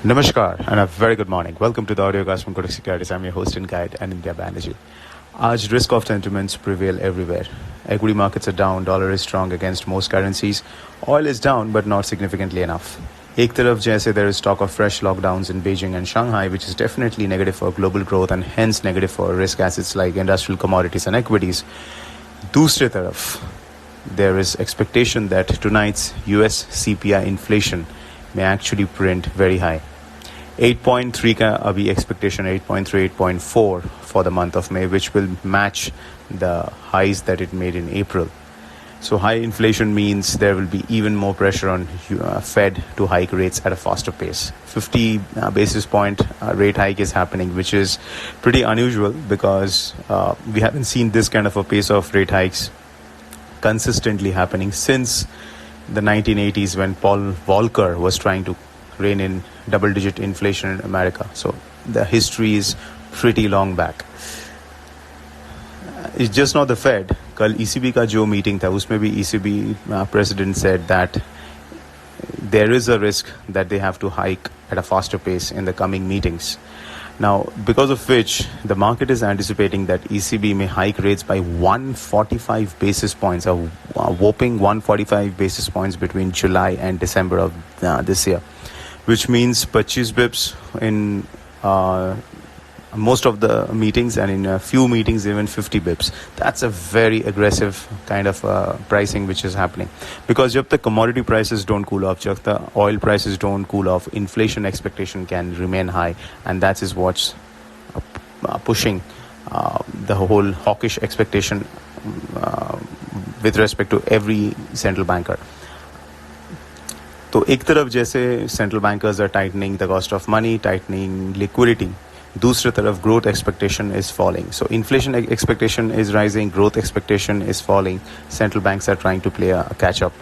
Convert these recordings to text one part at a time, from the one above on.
Namaskar and a very good morning. Welcome to the audiocast from Kotak Securities. I'm your host and guide, Anindya Bannerjee. आज risk-off sentiments prevail everywhere. Equity markets are down, dollar is strong against most currencies. Oil is down, but not significantly enough. एक तरफ जैसे there is talk of fresh lockdowns in Beijing and Shanghai, which is definitely negative for global growth and hence negative for risk assets like industrial commodities and equities. दूसरी तरफ, there is expectation that tonight's US CPI inflation may actually print very high. 8.3 का अभी expectation 8.3, 8.4 for the month of May, which will match the highs that it made in April. So high inflation means there will be even more pressure on Fed to hike rates at a faster pace. 50 basis point rate hike is happening, which is pretty unusual because we haven't seen this kind of a pace of rate hikes consistently happening since the 1980s when Paul Volcker was trying to rein in double-digit inflation in America. So the history is pretty long back. It's just not the Fed. कल ECB का जो meeting था उसमें भी ECB president said that there is a risk that they have to hike at a faster pace in the coming meetings. Now, because of which the market is anticipating that ECB may hike rates by 145 basis points, a whopping 145 basis points between July and December of this year, which means 25 bips in most of the meetings and in a few meetings even 50 bips. That's a very aggressive kind of pricing which is happening, because जब तक commodity prices don't cool off, जब तक oil prices don't cool off, inflation expectation can remain high, and that is what's pushing the whole hawkish expectation with respect to every central banker. तो एक तरफ जैसे central bankers are tightening the cost of money, tightening liquidity, दूसरी तरफ growth expectation is falling. So inflation expectation is rising, growth expectation is falling. Central banks are trying to play a catch-up.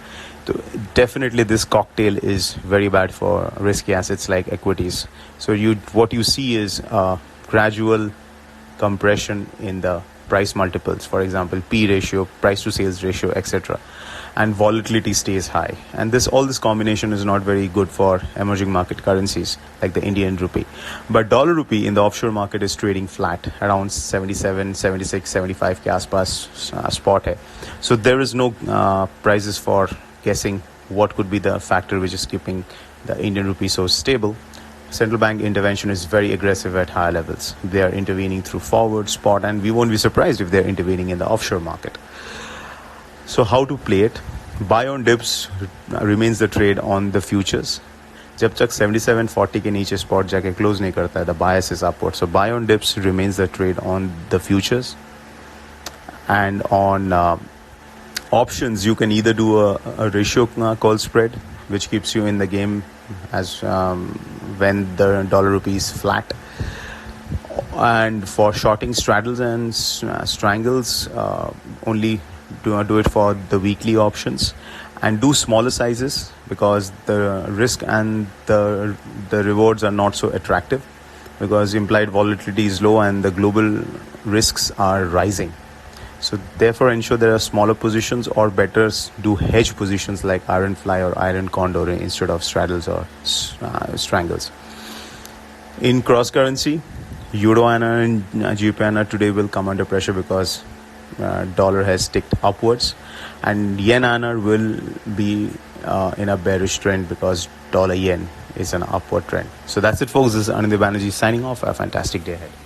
So definitely this cocktail is very bad for risky assets like equities. So what you see is a gradual compression in the price multiples, for example, P ratio, price to sales ratio, etc. And volatility stays high. And all this combination is not very good for emerging market currencies like the Indian rupee. But dollar rupee in the offshore market is trading flat around 77, 76, 75 ke aaspaas spot hai. So there is no prices for guessing what could be the factor which is keeping the Indian rupee so stable. Central bank intervention is very aggressive at higher levels. They are intervening through forward, spot, and we won't be surprised if they're intervening in the offshore market. So how to play it? Buy on dips remains the trade on the futures. जब तक 77.40 के नीचे spot जाके close नहीं करता है, the bias is upward. So buy on dips remains the trade on the futures. And on options, you can either do a ratio call spread, which keeps you in the game as when the dollar rupee is flat. And for shorting straddles and strangles, only do it for the weekly options, and do smaller sizes because the risk and the rewards are not so attractive, because implied volatility is low and the global risks are rising. So therefore ensure there are smaller positions, or better do hedge positions like iron fly or iron condor instead of straddles or strangles. In cross currency, USDINR and GBP today will come under pressure because dollar has ticked upwards, and yen-INR will be in a bearish trend because dollar-yen is an upward trend. So that's it, folks. This is Anindya Bannerjee signing off. A fantastic day ahead.